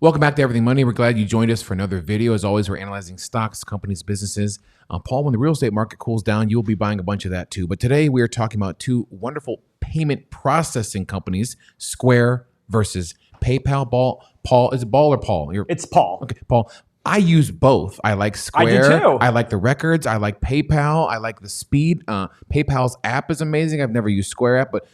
Welcome back to Everything Money. We're glad you joined us for another video. As always, we're analyzing stocks, companies, businesses. Paul, when the real estate market cools down, you'll be buying a bunch of that too. But today we are talking about two wonderful payment processing companies, Square versus PayPal. Paul, is it Ball or Paul? It's Paul. Okay, Paul. I use both. I like Square. I do too. I like the records. I like PayPal. I like the speed. PayPal's app is amazing. I've never used Square app, but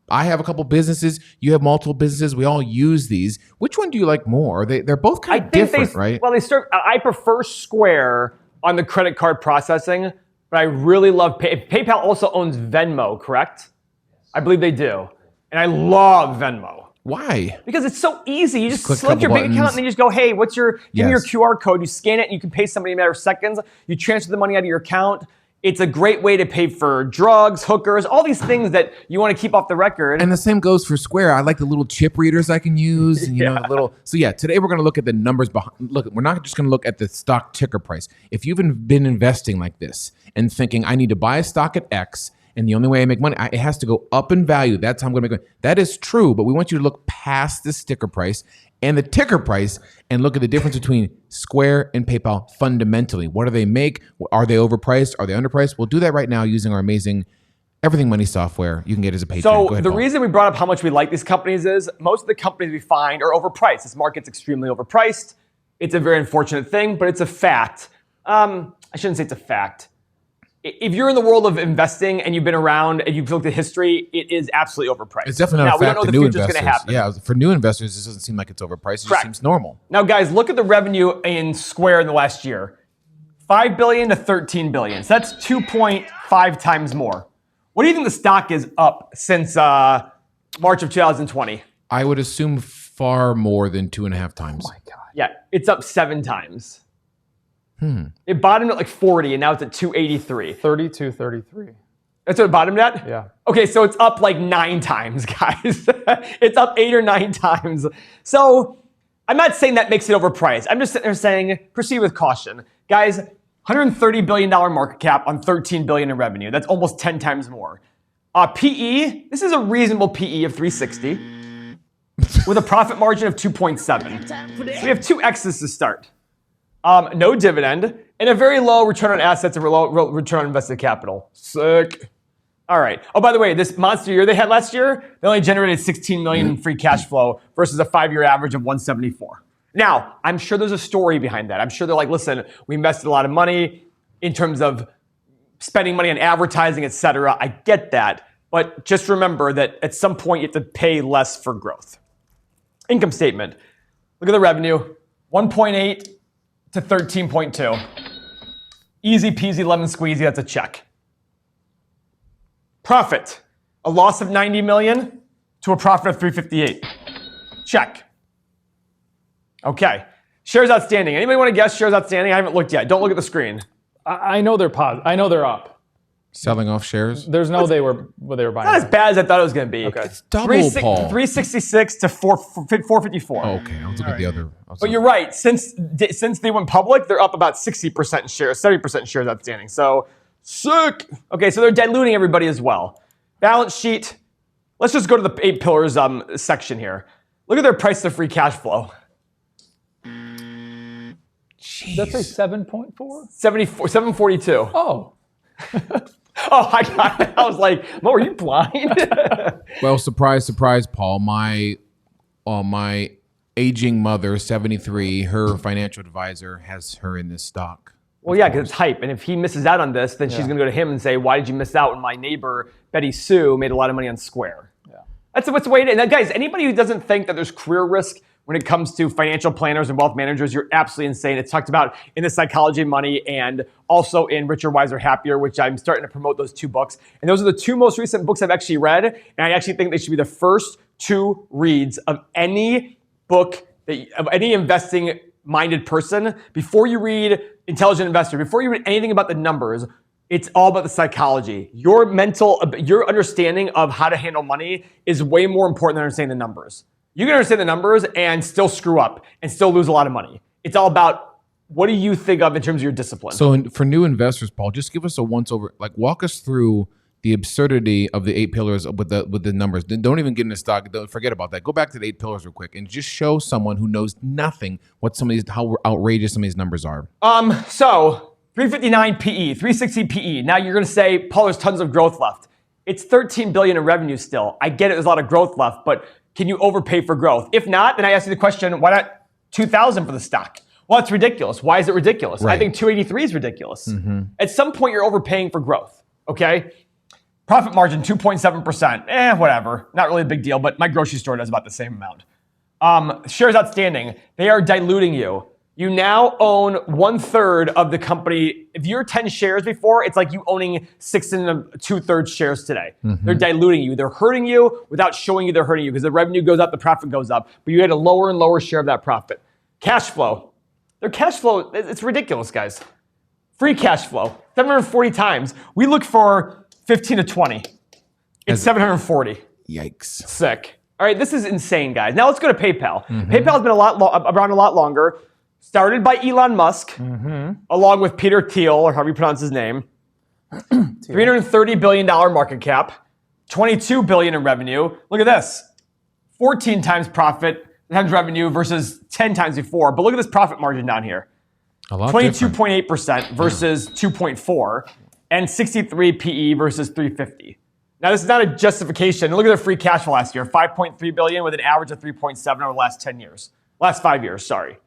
I have a couple businesses. You have multiple businesses. We all use these. Which one do you like more? They're both kind of different, right? Well, I prefer Square on the credit card processing, but I really love PayPal. Also owns Venmo, correct? I believe they do, and I love Venmo. Why? Because it's so easy. You just click select your bank account and then you just go, hey, give me your QR code. You scan it and you can pay somebody in a matter of seconds. You transfer the money out of your account. It's a great way to pay for drugs, hookers, all these things that you want to keep off the record. And the same goes for Square. I like the little chip readers I can use. And, So today we're going to look at the numbers behind. Look, we're not just going to look at the stock ticker price. If you've been investing like this and thinking, I need to buy a stock at X, and the only way I make money, it has to go up in value. That's how I'm going to make money. That is true, but we want you to look past the sticker price and the ticker price and look at the difference between Square and PayPal fundamentally. What do they make? Are they overpriced? Are they underpriced? We'll do that right now using our amazing Everything Money software you can get as a patron. So Go ahead, the Paul. reason we brought up how much we like these companies is most of the companies we find are overpriced. This market's extremely overpriced. It's a very unfortunate thing, but it's a fact. I shouldn't say it's a fact. If you're in the world of investing and you've been around and you've looked at history, it is absolutely overpriced. It's definitely not a fact we don't know to the new future's going to investors. happen. Yeah, for new investors, this doesn't seem like it's overpriced. It just seems normal. Now, guys, look at the revenue in Square in the last year. $5 billion to $13 billion. So that's 2.5 times more. What do you think the stock is up since March of 2020? I would assume far more than 2.5 times. Oh my God. Yeah, it's up 7 times. It bottomed at like 40 and now it's at 283. 32, 33. That's what it bottomed at? Yeah. Okay, so it's up like 9 times, guys. It's up 8 or 9 times. So I'm not saying that makes it overpriced. I'm just sitting there saying proceed with caution. Guys, $130 billion market cap on $13 billion in revenue. That's almost 10 times more. PE, this is a reasonable PE of 360 with a profit margin of 2.7. So we have 2 X's to start. No dividend, and a very low return on assets and low return on invested capital. Sick. All right. Oh, by the way, this monster year they had last year, they only generated $16 million in free cash flow versus a 5-year average of 174. Now, I'm sure there's a story behind that. I'm sure they're like, listen, we invested a lot of money in terms of spending money on advertising, et cetera. I get that. But just remember that at some point you have to pay less for growth. Income statement. Look at the revenue. 1.8 to 13.2. Easy peasy lemon squeezy, that's a check. Profit, a loss of 90 million to a profit of 358. Check. Okay. Shares outstanding. Anybody want to guess shares outstanding? I haven't looked yet. Don't look at the screen. I know they're positive. I know they're up. Selling off shares? There's no they were buying. Not as bad as I thought it was going to be. Okay. It's double, Paul. 366 to 454. Oh, okay, I was looking at the other. But you're right. Since they went public, they're up about 60% in shares, 70% in shares outstanding. So, sick. Okay, so they're diluting everybody as well. Balance sheet. Let's just go to the 8 pillars section here. Look at their price to free cash flow. Jeez. Did that say 7.4? 742. Oh. Oh, I got it. I was like, Mo, are you blind? Well, surprise, surprise, Paul. My aging mother, 73, her financial advisor has her in this stock. Well, yeah, because it's hype. And if he misses out on this, then she's going to go to him and say, why did you miss out when my neighbor, Betty Sue, made a lot of money on Square? Yeah. That's the way it is. Now, guys, anybody who doesn't think that there's career risk when it comes to financial planners and wealth managers, you're absolutely insane. It's talked about in The Psychology of Money and also in Richer, Wiser, Happier, which I'm starting to promote those 2 books. And those are the 2 most recent books I've actually read. And I actually think they should be the first 2 reads of any book, of any investing-minded person. Before you read Intelligent Investor, before you read anything about the numbers, it's all about the psychology. Your understanding of how to handle money is way more important than understanding the numbers. You can understand the numbers and still screw up and still lose a lot of money. It's all about what do you think of in terms of your discipline. So for new investors, Paul, just give us a once over, like walk us through the absurdity of the 8 pillars with the numbers. Don't even get into stock. Don't forget about that. Go back to the 8 pillars real quick and just show someone who knows nothing how outrageous some of these numbers are. So 359 PE, 360 PE. Now you're going to say, Paul, there's tons of growth left. It's 13 billion in revenue still. I get it. There's a lot of growth left, but can you overpay for growth? If not, then I ask you the question, why not 2,000 for the stock? Well, it's ridiculous. Why is it ridiculous? Right. I think 283 is ridiculous. At some point, you're overpaying for growth, okay? Profit margin, 2.7%. Whatever. Not really a big deal, but my grocery store does about the same amount. Shares outstanding. They are diluting you. You now own 1/3 of the company. If you're 10 shares before, it's like you owning 6 2/3 shares today. They're diluting you. They're hurting you without showing you they're hurting you because the revenue goes up, the profit goes up, but you get a lower and lower share of that profit. Cash flow. Their cash flow, it's ridiculous, guys. Free cash flow, 740 times. We look for 15 to 20. It's 740. Yikes. Sick. All right, this is insane, guys. Now let's go to PayPal. PayPal's been around a lot longer. Started by Elon Musk, along with Peter Thiel, or however you pronounce his name. $330 billion market cap, $22 billion in revenue. Look at this. 14 times profit times revenue versus 10 times before. But look at this profit margin down here. A lot 22.8% versus 2.4, and 63 PE versus 350. Now, this is not a justification. Look at their free cash flow last year, $5.3 billion with an average of 3.7 over the last 10 years. Last 5 years, sorry.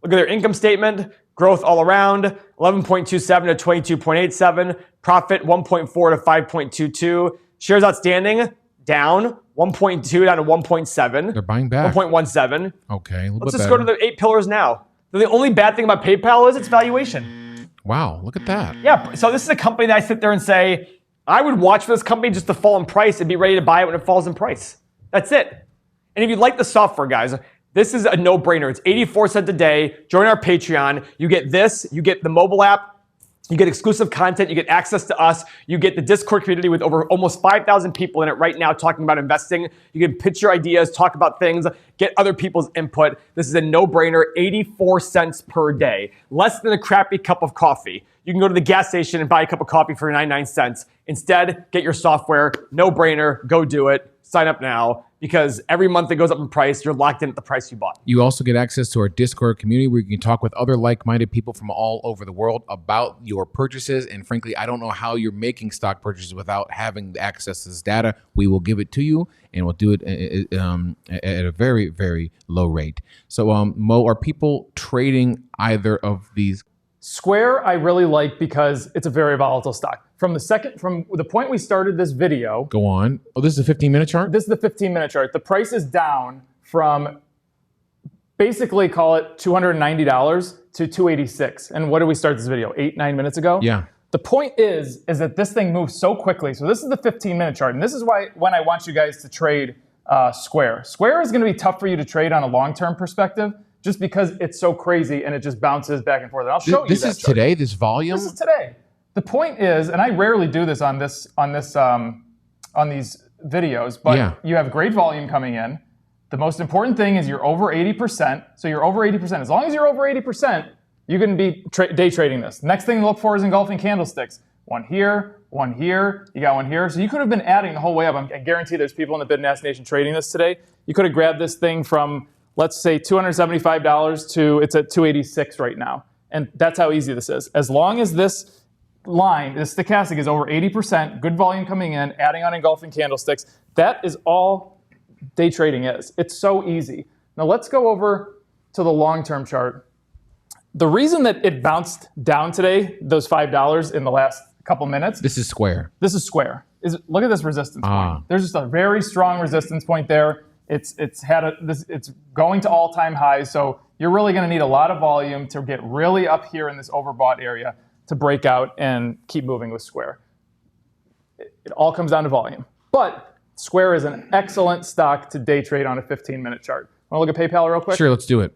Look at their income statement, growth all around, 11.27 to 22.87, profit 1.4 to 5.22, shares outstanding down 1.2 down to 1.7. They're buying back. 1.17. Okay, Let's just go to the 8 pillars now. The only bad thing about PayPal is its valuation. Wow, look at that. Yeah, so this is a company that I sit there and say, I would watch for this company just to fall in price and be ready to buy it when it falls in price. That's it. And if you like the software, guys, this is a no-brainer. It's 84 cents a day. Join our Patreon. You get this. You get the mobile app. You get exclusive content. You get access to us. You get the Discord community with over almost 5,000 people in it right now talking about investing. You can pitch your ideas, talk about things, get other people's input. This is a no-brainer, 84 cents per day. Less than a crappy cup of coffee. You can go to the gas station and buy a cup of coffee for 99 cents. Instead, get your software. No-brainer. Go do it. Sign up now. Because every month it goes up in price, you're locked in at the price you bought. You also get access to our Discord community where you can talk with other like-minded people from all over the world about your purchases. And frankly, I don't know how you're making stock purchases without having access to this data. We will give it to you, and we'll do it at a very, very low rate. So, Mo, are people trading either of these? Square, I really like because it's a very volatile stock. From the point we started this video, Go on. Oh, this is a 15-minute chart? this is the 15-minute chart. The price is down from basically call it $290 to $286. And what did we start this video? 8-9 minutes ago? Yeah. The point is that this thing moves so quickly. So this is the 15-minute chart, and this is why when I want you guys to trade Square. Square is going to be tough for you to trade on a long-term perspective, just because it's so crazy and it just bounces back and forth. And I'll show you This that is chart. today, this volume? This is today. The point is, and I rarely do this on these videos, but Yeah. you have great volume coming in. The most important thing is you're over 80%. So you're over 80%. As long as you're over 80%, you can be day trading this. Next thing to look for is engulfing candlesticks. One here, you got one here. So you could have been adding the whole way up. I guarantee there's people in the Bid and Ask Nation trading this today. You could have grabbed this thing from, let's say, $275 to it's at $286 right now. And that's how easy this is. As long as this line, this stochastic is over 80%, good volume coming in, adding on engulfing candlesticks, that is all day trading is. It's so easy. Now let's go over to the long-term chart. The reason that it bounced down today, those $5 in the last couple minutes, This is Square. this is Square. Look at this resistance point. There's just a very strong resistance point there. It's going to all-time highs, so you're really going to need a lot of volume to get really up here in this overbought area to break out and keep moving with Square. It all comes down to volume. But Square is an excellent stock to day trade on a 15-minute chart. Want to look at PayPal real quick? Sure, let's do it.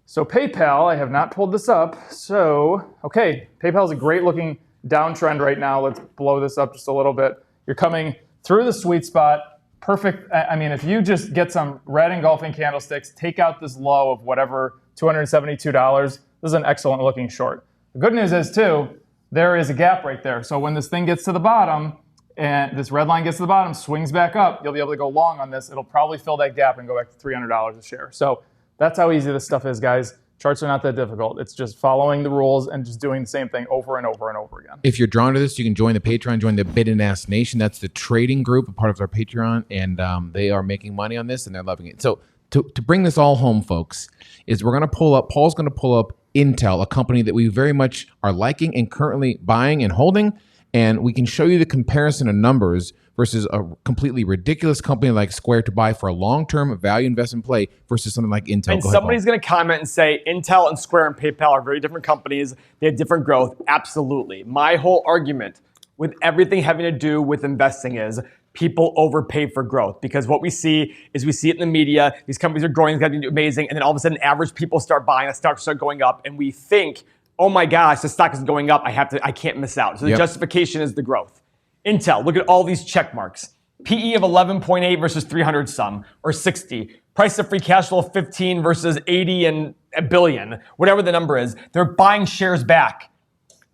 So PayPal, I have not pulled this up. So, okay, PayPal is a great looking downtrend right now. Let's blow this up just a little bit. You're coming through the sweet spot. Perfect. I mean, if you just get some red engulfing candlesticks, take out this low of whatever, $272, this is an excellent looking short. The good news is, too, there is a gap right there. So when this thing gets to the bottom and this red line gets to the bottom, swings back up, you'll be able to go long on this. It'll probably fill that gap and go back to $300 a share. So that's how easy this stuff is, guys. Charts are not that difficult. It's just following the rules and just doing the same thing over and over and over again. If you're drawn to this, you can join the Patreon, join the Bid and Ask Nation. That's the trading group, a part of our Patreon, and they are making money on this and they're loving it. So to bring this all home, folks, is we're going to pull up, Paul's going to pull up Intel, a company that we very much are liking and currently buying and holding, and we can show you the comparison of numbers versus a completely ridiculous company like Square to buy for a long-term value investment play versus something like Intel. And somebody's going to comment and say Intel and Square and PayPal are very different companies. They have different growth. Absolutely. My whole argument with everything having to do with investing is people overpay for growth, because what we see is we see it in the media. These companies are growing, it's going to be amazing, and then all of a sudden average people start buying, the stocks start going up, and we think, oh my gosh, the stock is going up. I can't miss out. So the justification is the growth. Intel, look at all these check marks. PE of 11.8 versus 300 some, or 60. Price of free cash flow of 15 versus 80 and a billion, whatever the number is. They're buying shares back.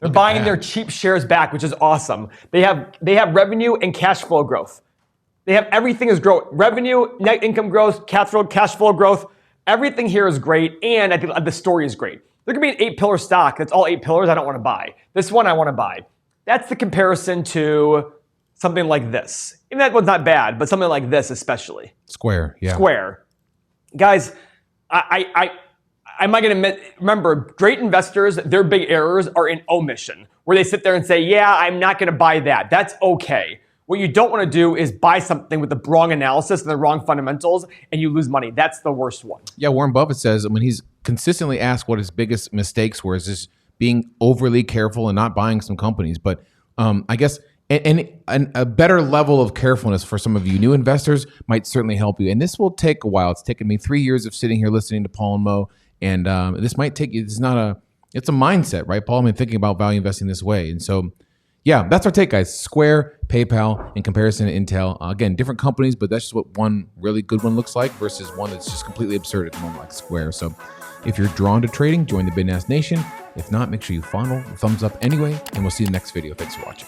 They're buying their cheap shares back, which is awesome. They have revenue and cash flow growth. They have everything is growth. Revenue, net income growth, cash flow growth. Everything here is great, and I think the story is great. There could be an 8-pillar stock that's all 8 pillars I don't want to buy. This one I want to buy. That's the comparison to something like this. Even that one's not bad, but something like this especially. Square, yeah. Square. Guys, I'm not going to admit, remember, great investors, their big errors are in omission, where they sit there and say, yeah, I'm not going to buy that. That's okay. What you don't want to do is buy something with the wrong analysis and the wrong fundamentals, and you lose money. That's the worst one. Yeah, Warren Buffett says when he's consistently asked what his biggest mistakes were, is just being overly careful and not buying some companies. But I guess a better level of carefulness for some of you new investors might certainly help you. And this will take a while. It's taken me 3 years of sitting here listening to Paul and Mo. And this might take you, it's a mindset, right, Paul? I mean, thinking about value investing this way. And so, yeah, that's our take, guys. Square, PayPal, in comparison to Intel. Again, different companies, but that's just what one really good one looks like versus one that's just completely absurd at the moment, like Square. So if you're drawn to trading, join the Bid and Ask Nation. If not, make sure you follow, thumbs up anyway, and we'll see you in the next video. Thanks for watching.